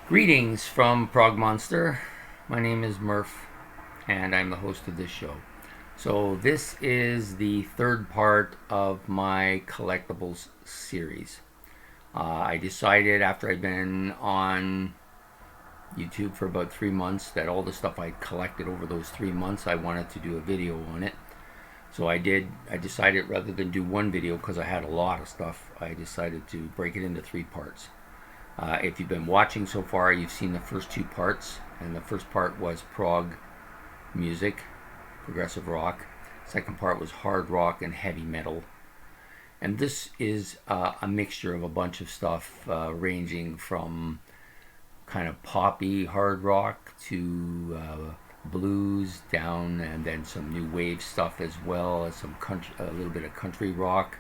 Greetings from Prog Monster. My name is Murph, and I'm the host of this show. So this is the third part of my Collectibles series. I decided after I'd been on YouTube for about 3 months that all the stuff I collected over those 3 months, I wanted to do a video on it. So I did. I decided rather than do one video, because I had a lot of stuff, I decided to break it into 3 parts. If you've been watching so far, you've seen the first 2 parts, and the first part was prog music, progressive rock. Second part was hard rock and heavy metal. And this is a mixture of a bunch of stuff ranging from kind of poppy hard rock to blues down, and then some new wave stuff as well as some country, a little bit of country rock,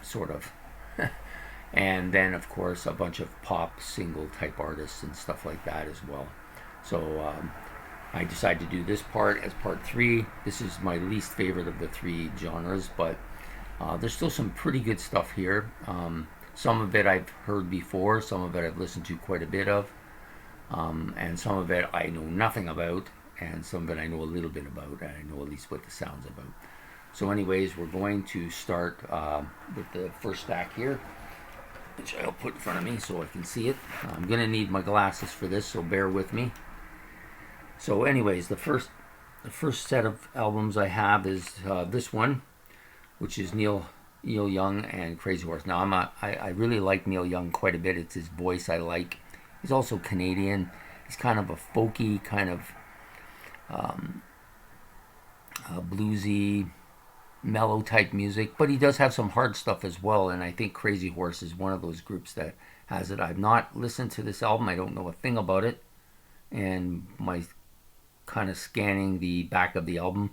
sort of. And then, of course, a bunch of pop single type artists and stuff like that as well. So I decided to do this part as part 3. This is my least favorite of the 3 genres, but there's still some pretty good stuff here. Some of it I've heard before, some of it I've listened to quite a bit of, and some of it I know nothing about, and some of it I know a little bit about, and I know at least what the sound's about. So anyways, we're going to start with the first stack here, which I'll put in front of me so I can see it. I'm going to need my glasses for this, so bear with me. So anyways, the first set of albums I have is this one, which is Neil Young and Crazy Horse. Now, I really like Neil Young quite a bit. It's his voice I like. He's also Canadian. He's kind of a folky, kind of bluesy, mellow type music, but he does have some hard stuff as well, and I think Crazy Horse is one of those groups that has it. I've not listened to this album. I don't know a thing about it, and my kind of scanning the back of the album,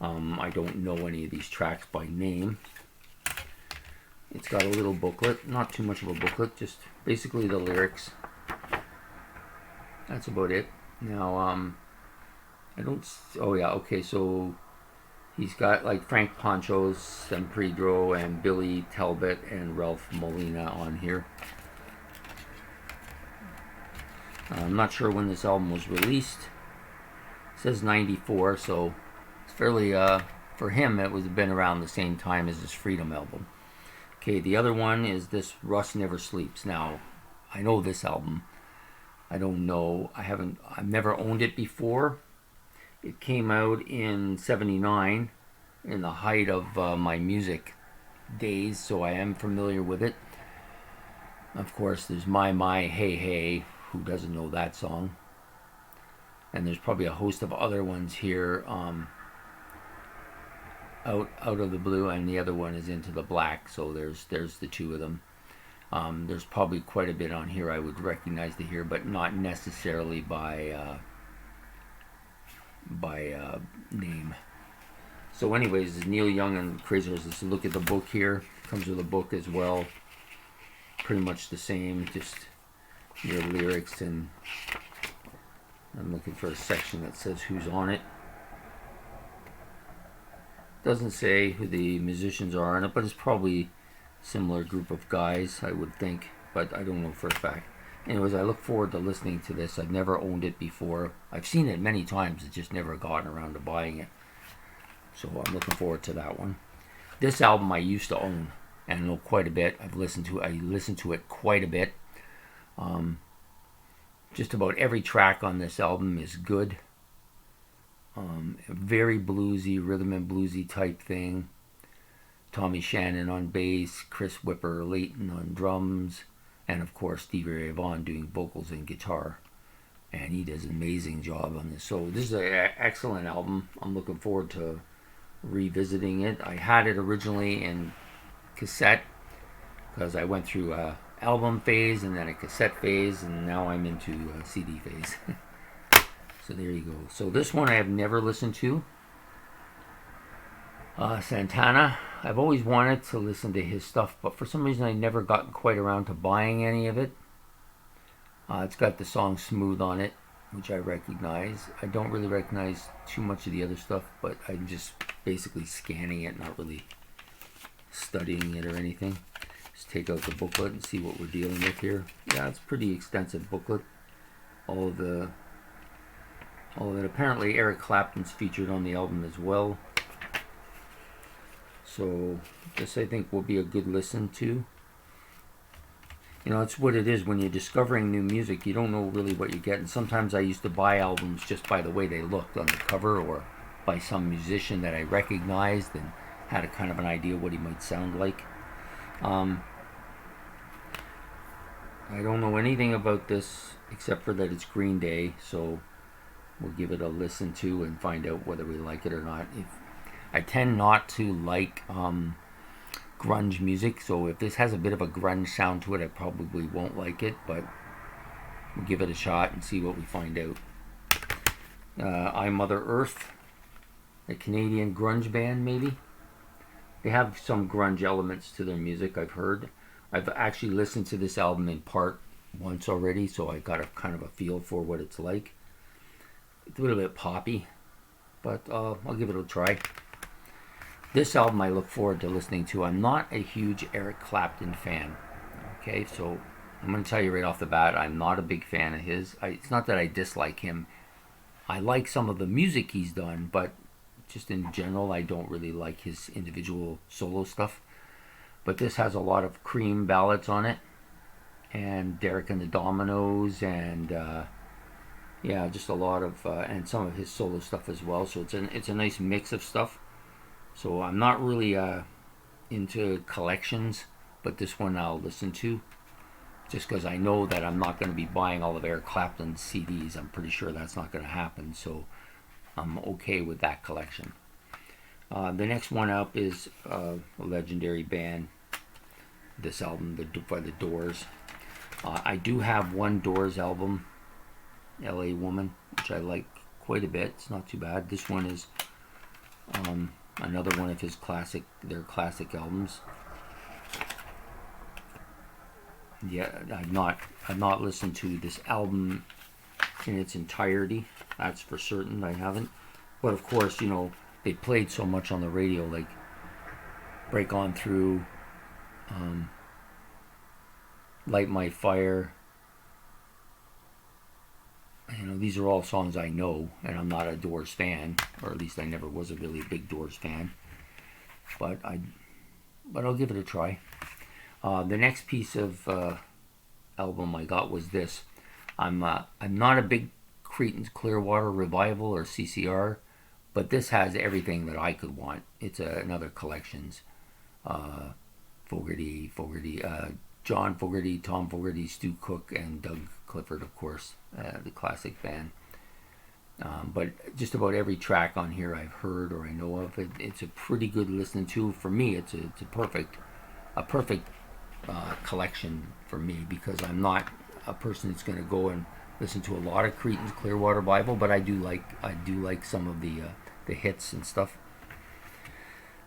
I don't know any of these tracks by name. It's got a little booklet, not too much of a booklet, just basically the lyrics. That's about it. Now, I don't, oh yeah, okay, so he's got like Frank Ponchos, San Pedro, and Billy Talbot, and Ralph Molina on here. I'm not sure when this album was released. It says 94, so it's fairly, for him, it was been around the same time as his Freedom album. Okay, the other one is this Russ Never Sleeps. Now, I know this album. I don't know. I've never owned it before. It came out in '79, in the height of my music days, so I am familiar with it. Of course, there's My, Hey, Hey. Who doesn't know that song? And there's probably a host of other ones here, out of the blue, and the other one is Into the Black. So there's the 2 of them. There's probably quite a bit on here I would recognize to hear, but not necessarily by name. So anyways, Neil Young and Crazy Horse. Let's look at the book here. Comes with a book as well. Pretty much the same, just your lyrics, and I'm looking for a section that says who's on it. Doesn't say who the musicians are on it, but it's probably a similar group of guys, I would think, but I don't know for a fact. Anyways, I look forward to listening to this. I've never owned it before. I've seen it many times. It's just never gotten around to buying it. So I'm looking forward to that one. This album I used to own and know quite a bit. I listened to it quite a bit. Just about every track on this album is good. Very bluesy, rhythm and bluesy type thing. Tommy Shannon on bass, Chris Whipper Layton on drums, and of course Stevie Ray Vaughan doing vocals and guitar. And he does an amazing job on this. So this is an excellent album. I'm looking forward to revisiting it. I had it originally in cassette because I went through a album phase and then a cassette phase, and now I'm into a CD phase. So there you go. So this one I have never listened to. Santana. I've always wanted to listen to his stuff, but for some reason I never got quite around to buying any of it. It's got the song Smooth on it, which I recognize. I don't really recognize too much of the other stuff, but I'm just basically scanning it, not really studying it or anything. Just take out the booklet and see what we're dealing with here. Yeah, it's a pretty extensive booklet. All of it. Apparently Eric Clapton's featured on the album as well. So this, I think, will be a good listen to. You know, it's what it is when you're discovering new music. You don't know really what you get. And sometimes I used to buy albums just by the way they looked on the cover, or by some musician that I recognized and had a kind of an idea what he might sound like. I don't know anything about this except for that it's Green Day, so we'll give it a listen to and find out whether we like it or not. I tend not to like grunge music, so if this has a bit of a grunge sound to it, I probably won't like it, but we'll give it a shot and see what we find out. I Mother Earth, a Canadian grunge band, maybe. They have some grunge elements to their music, I've heard. I've actually listened to this album in part once already, so I got a kind of a feel for what it's like. It's a little bit poppy, but I'll give it a try. This album I look forward to listening to. I'm not a huge Eric Clapton fan. Okay, so I'm going to tell you right off the bat, I'm not a big fan of his. It's not that I dislike him. I like some of the music he's done, but just in general, I don't really like his individual solo stuff. But this has a lot of Cream ballads on it, and Derek and the Dominoes, and yeah, just a lot of, and some of his solo stuff as well. So it's a nice mix of stuff. So I'm not really into collections, but this one I'll listen to, just because I know that I'm not going to be buying all of Eric Clapton's CDs. I'm pretty sure that's not going to happen, so I'm okay with that collection. The next one up is a legendary band. This album by the Doors. I do have one Doors album, L.A. Woman, which I like quite a bit. It's not too bad. This one is another one of their classic albums. Yeah, I've not listened to this album in its entirety. That's for certain. I haven't. But of course, you know, they played so much on the radio, like Break On Through, Light My Fire. You know, these are all songs I know, and I'm not a Doors fan, or at least I never was a really big Doors fan. But I'll give it a try. The next piece of album I got was this. I'm not a big Creedence Clearwater Revival or CCR, but this has everything that I could want. It's another Collections. John Fogerty, Tom Fogerty, Stu Cook, and Doug Clifford, of course, the classic band. But just about every track on here I've heard or I know of. It's a pretty good listening to. For me, it's a perfect collection for me, because I'm not a person that's going to go and listen to a lot of Creedence Clearwater Revival, but I do like some of the hits and stuff.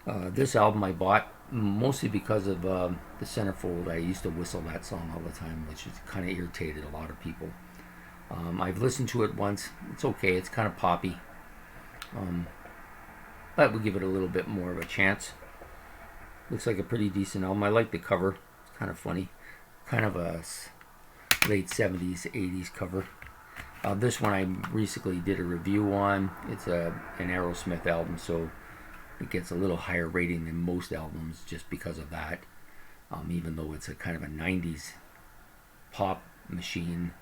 This album I bought mostly because of the Centerfold. I used to whistle that song all the time, which kind of irritated a lot of people. I've listened to it once. It's okay. It's kind of poppy. But we'll give it a little bit more of a chance. Looks like a pretty decent album. I like the cover. It's kind of funny. Kind of a late 70s, 80s cover. This one I recently did a review on. It's an Aerosmith album, so it gets a little higher rating than most albums just because of that. Even though it's a kind of a 90s pop machine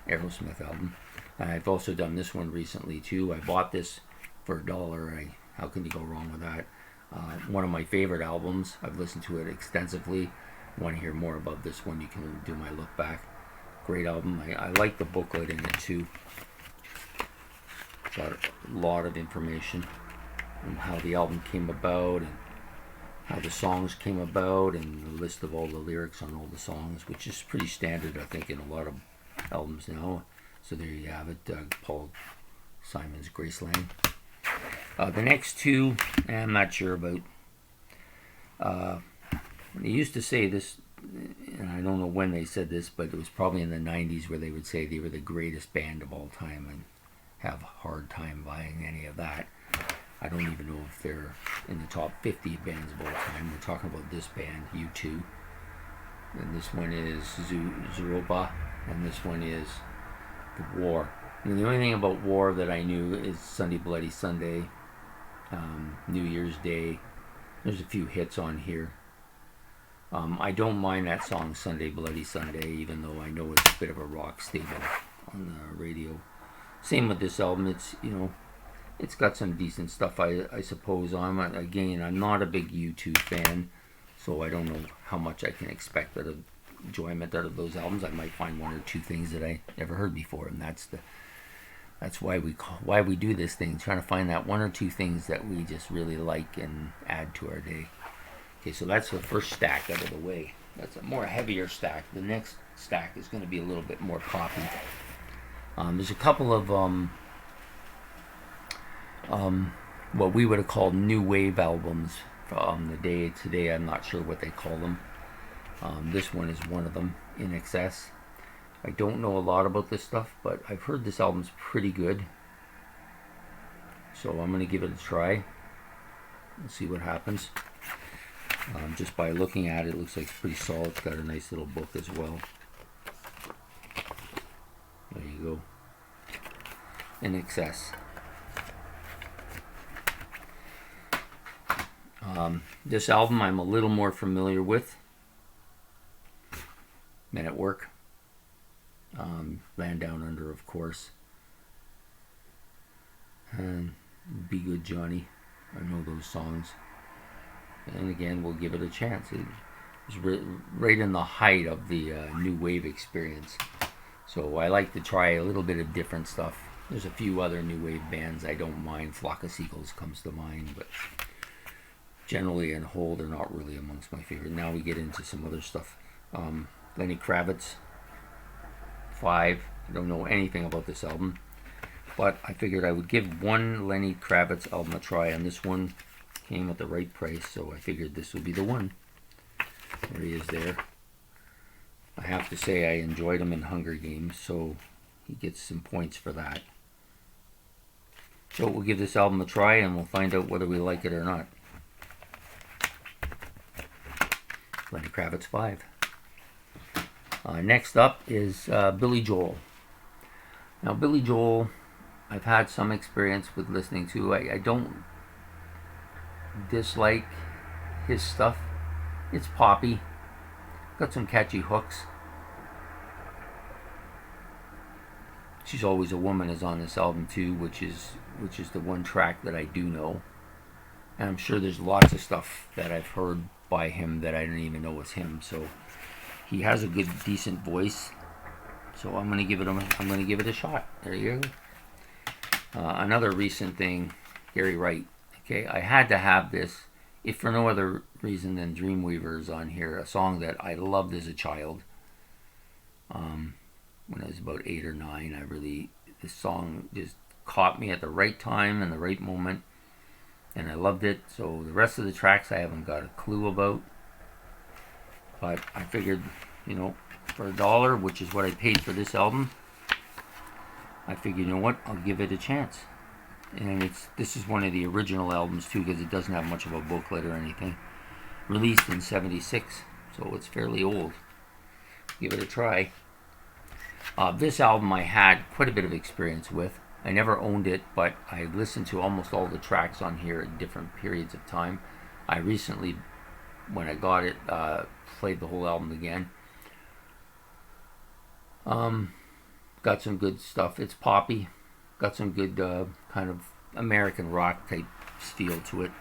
Aerosmith album. I've also done this one recently too. I bought this for $1. How can you go wrong with that? One of my favorite albums. I've listened to it extensively. Want to hear more about this one, you can do my look back. Great album. I like the booklet in it too. Got a lot of information on how the album came about and how the songs came about, and a list of all the lyrics on all the songs, which is pretty standard, I think, in a lot of albums now. So there you have it, Paul Simon's Graceland. The next two, I'm not sure about. They used to say this, and I don't know when they said this, but it was probably in the 90s where they would say they were the greatest band of all time, and have a hard time buying any of that. I don't even know if they're in the top 50 bands of all time. We're talking about this band, U2. And this one is Zooropa, and this one is The War. And the only thing about War that I knew is Sunday Bloody Sunday, New Year's Day. There's a few hits on here. I don't mind that song Sunday Bloody Sunday, even though I know it's a bit of a rock staple on the radio. Same with this album. It's, you know, it's got some decent stuff, I suppose. Again, I'm not a big U2 fan, so I don't know how much I can expect out of enjoyment out of those albums. I might find one or two things that I never heard before, and that's why we do this thing, trying to find that one or two things that we just really like and add to our day. Okay, so that's the first stack out of the way. That's a more heavier stack. The next stack is going to be a little bit more poppy. There's a couple of what we would have called new wave albums from the day today. I'm not sure what they call them. This one is one of them, In Excess. I don't know a lot about this stuff, but I've heard this album's pretty good. So I'm going to give it a try and see what happens. Just by looking at it, it looks like it's pretty solid. It's got a nice little book as well. There you go. In Excess. This album I'm a little more familiar with. Men at Work. Land Down Under, of course. And Be Good Johnny. I know those songs. And again, we'll give it a chance. It was right in the height of the new wave experience. So I like to try a little bit of different stuff. There's a few other new wave bands I don't mind. Flock of Seagulls comes to mind, but generally in whole, they're not really amongst my favorite. Now we get into some other stuff. Lenny Kravitz, 5. I don't know anything about this album, but I figured I would give one Lenny Kravitz album a try, and this one came at the right price, so I figured this would be the one. There he is there. I have to say I enjoyed him in Hunger Games, so he gets some points for that. So we'll give this album a try, and we'll find out whether we like it or not. Lenny Kravitz, 5. Next up is Billy Joel. Now, Billy Joel, I've had some experience with listening to. I don't dislike his stuff. It's poppy. Got some catchy hooks. She's Always a Woman is on this album too, which is the one track that I do know. And I'm sure there's lots of stuff that I've heard by him that I didn't even know was him. So he has a good, decent voice. So I'm gonna give it a shot. There you go. Another recent thing, Gary Wright. Okay, I had to have this, if for no other reason than Dreamweaver's on here, a song that I loved as a child. When I was about 8 or 9, this song just caught me at the right time and the right moment, and I loved it. So the rest of the tracks I haven't got a clue about, but I figured, you know, for $1, which is what I paid for this album, I figured, you know what, I'll give it a chance. And this is one of the original albums too, because it doesn't have much of a booklet or anything. Released in '76, so it's fairly old. Give it a try. This album I had quite a bit of experience with. I never owned it, but I listened to almost all the tracks on here at different periods of time. I recently, when I got it, played the whole album again. Got some good stuff. It's poppy. Got some good kind of American rock type feel to it.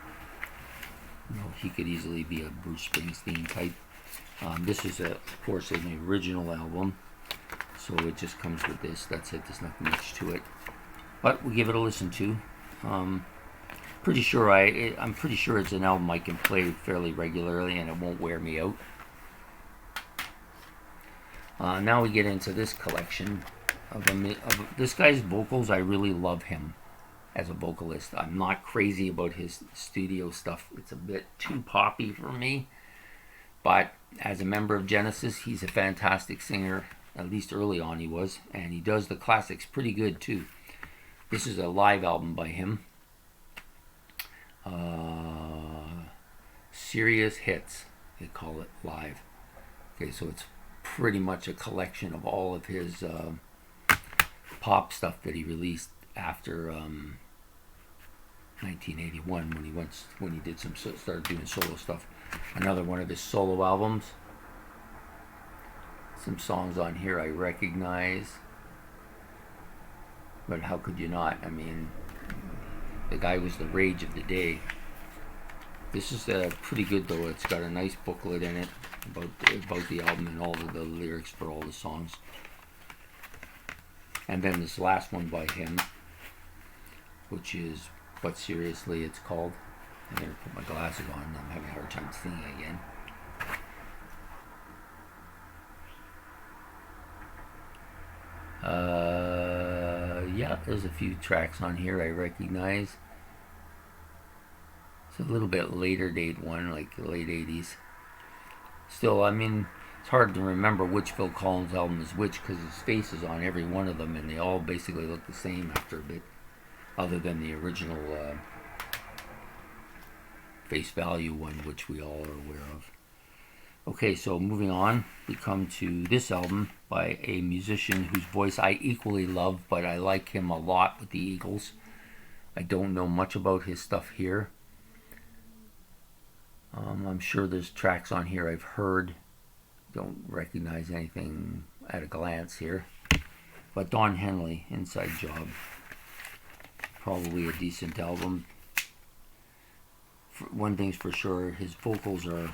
You know, he could easily be a Bruce Springsteen type. This is, of course, an original album, so it just comes with this. That's it. There's nothing much to it, but we'll give it a listen to. I'm pretty sure it's an album I can play fairly regularly, and it won't wear me out. Now we get into this collection of this guy's vocals. I really love him as a vocalist. I'm not crazy about his studio stuff. It's a bit too poppy for me. But as a member of Genesis, he's a fantastic singer. At least early on he was. And he does the classics pretty good too. This is a live album by him. Serious Hits, they call it, live. Okay, so it's pretty much a collection of all of his pop stuff that he released after 1981 when he did started doing solo stuff. Another one of his solo albums. Some songs on here I recognize, but how could you not? I mean, the guy was the rage of the day. This is pretty good though. It's got a nice booklet in it about the album and all of the lyrics for all the songs. And then this last one by him, which is But Seriously It's Called. I'm going to put my glasses on. I'm having a hard time seeing again. Yeah, there's a few tracks on here I recognize. It's a little bit later date one, like the late 80s. Still, I mean, it's hard to remember which Phil Collins album is which because his face is on every one of them and they all basically look the same after a bit, other than the original Face Value one, which we all are aware of. Okay, so moving on, we come to this album by a musician whose voice I equally love, but I like him a lot with the Eagles. I don't know much about his stuff here. I'm sure there's tracks on here I've heard. Don't recognize anything at a glance here. But Don Henley, Inside Job. Probably a decent album. One thing's for sure, his vocals are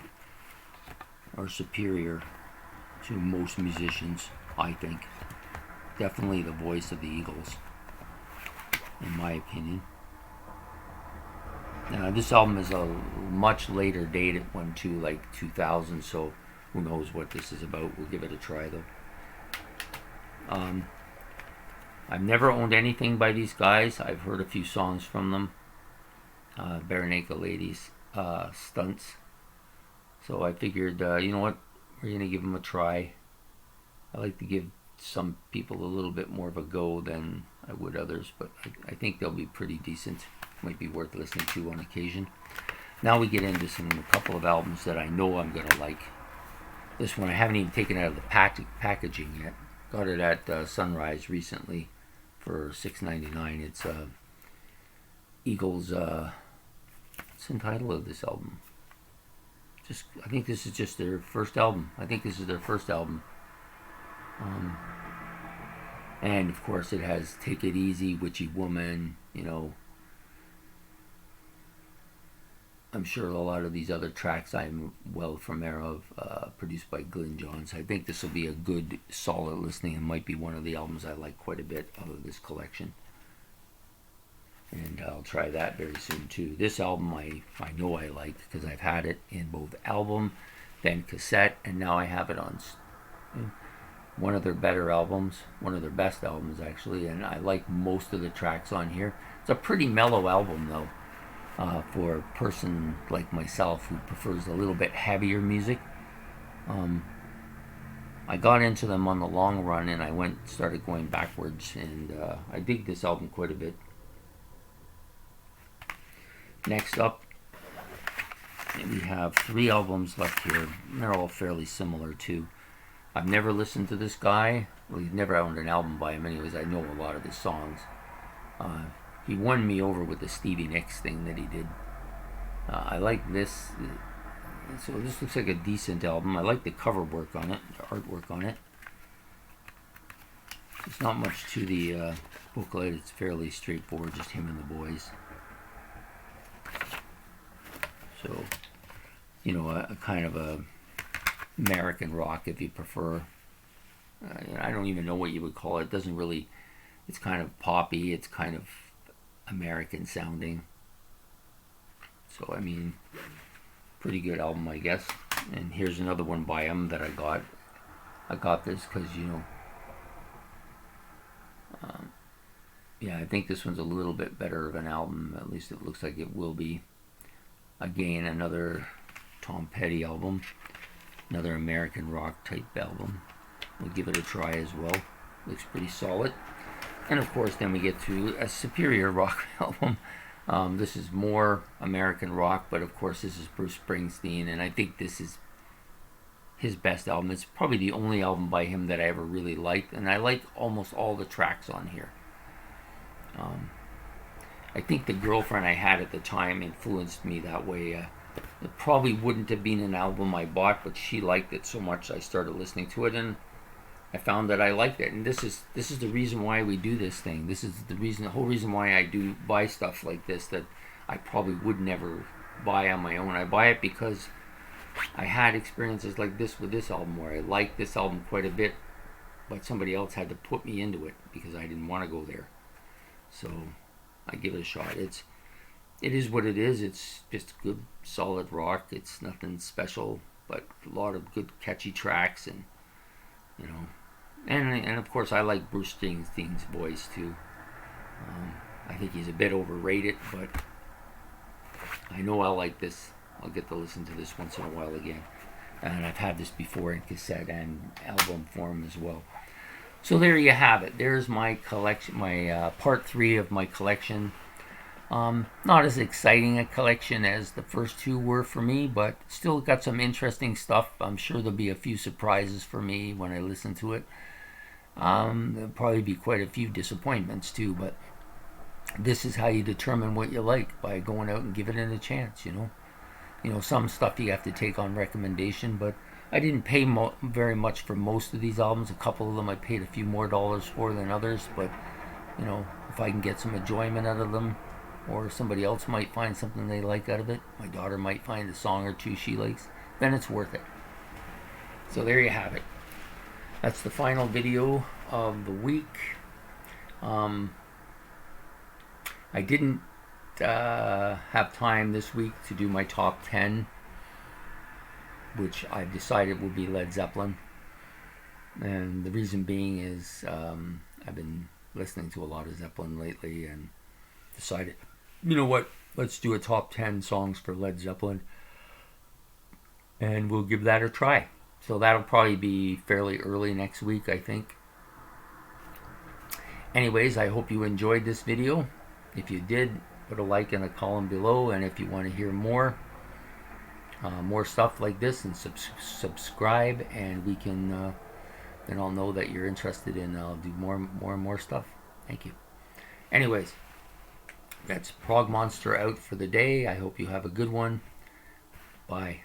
superior to most musicians, I think. Definitely the voice of the Eagles, in my opinion. Now, this album is a much later dated one too, like 2000, so who knows what this is about. We'll give it a try though. I've never owned anything by these guys. I've heard a few songs from them. Bare Naked Ladies, Stunts. So I figured, you know what, we're going to give them a try. I like to give some people a little bit more of a go than I would others, but I think they'll be pretty decent. Might be worth listening to on occasion. Now we get into a couple of albums that I know I'm going to like. This one I haven't even taken out of the packaging yet. Got it at Sunrise recently for $6.99. It's Eagles. What's the title of this album? I think this is just their first album. And of course it has Take It Easy, Witchy Woman, you know. I'm sure a lot of these other tracks I'm well familiar of, produced by Glyn Johns. I think this will be a good, solid listening. It might be one of the albums I like quite a bit out of this collection. And I'll try that very soon too. This album I know I like because I've had it in both album, then cassette, and now I have it on one of their better albums, one of their best albums actually, and I like most of the tracks on here. It's a pretty mellow album though, for a person like myself who prefers a little bit heavier music. I got into them on the long run and I started going backwards, and I dig this album quite a bit. Next up, we have 3 albums left here. They're all fairly similar too. I've never listened to this guy. Well, he's never owned an album by him anyways. I know a lot of his songs. He won me over with the Stevie Nicks thing that he did. I like this. So this looks like a decent album. I like the cover work on it, the artwork on it. There's not much to the booklet. It's fairly straightforward, just him and the boys. So, you know, a kind of a American rock, if you prefer. I don't even know what you would call it. It doesn't really. It's kind of poppy. It's kind of American sounding. So I mean, pretty good album, I guess. And here's another one by him that I got. I got this because, you know, yeah, I think this one's a little bit better of an album. At least it looks like it will be. Again, another Tom Petty album. Another American rock type album. We'll give it a try as well. Looks pretty solid. And of course, then we get to a superior rock album. This is more American rock, but of course this is Bruce Springsteen, and I think this is his best album. It's probably the only album by him that I ever really liked, and I like almost all the tracks on here. I think the girlfriend I had at the time influenced me that way. It probably wouldn't have been an album I bought, but she liked it so much I started listening to it, and I found that I liked it. And this is the reason why we do this thing. This is the whole reason why I do buy stuff like this that I probably would never buy on my own. I buy it because I had experiences like this with this album where I liked this album quite a bit, but somebody else had to put me into it because I didn't want to go there. So I give it a shot. It is what it is. It's just good, solid rock. It's nothing special, but a lot of good, catchy tracks, and you know, and of course I like Bruce Springsteen's voice too. I think he's a bit overrated, but I know I like this. I'll get to listen to this once in a while again, and I've had this before in cassette and album form as well. So there you have it. There's my collection, my part 3 of my collection. Not as exciting a collection as the first 2 were for me, but still got some interesting stuff. I'm sure there'll be a few surprises for me when I listen to it. There'll probably be quite a few disappointments too, but this is how you determine what you like, by going out and giving it a chance, you know, some stuff you have to take on recommendation, but I didn't pay very much for most of these albums. A couple of them I paid a few more dollars for than others, but you know, if I can get some enjoyment out of them, or somebody else might find something they like out of it, my daughter might find a song or two she likes, then it's worth it. So there you have it. That's the final video of the week. I didn't have time this week to do my top 10, which I decided would be Led Zeppelin. And the reason being is I've been listening to a lot of Zeppelin lately and decided, you know what, let's do a top 10 songs for Led Zeppelin, and we'll give that a try. So that'll probably be fairly early next week, I think. Anyways, I hope you enjoyed this video. If you did, put a like in the column below, and if you want to hear more stuff like this, and subscribe, and we can then I'll know that you're interested in. I'll do more and more stuff. Thank you. Anyways, that's Prog Monster out for the day. I hope you have a good one. Bye.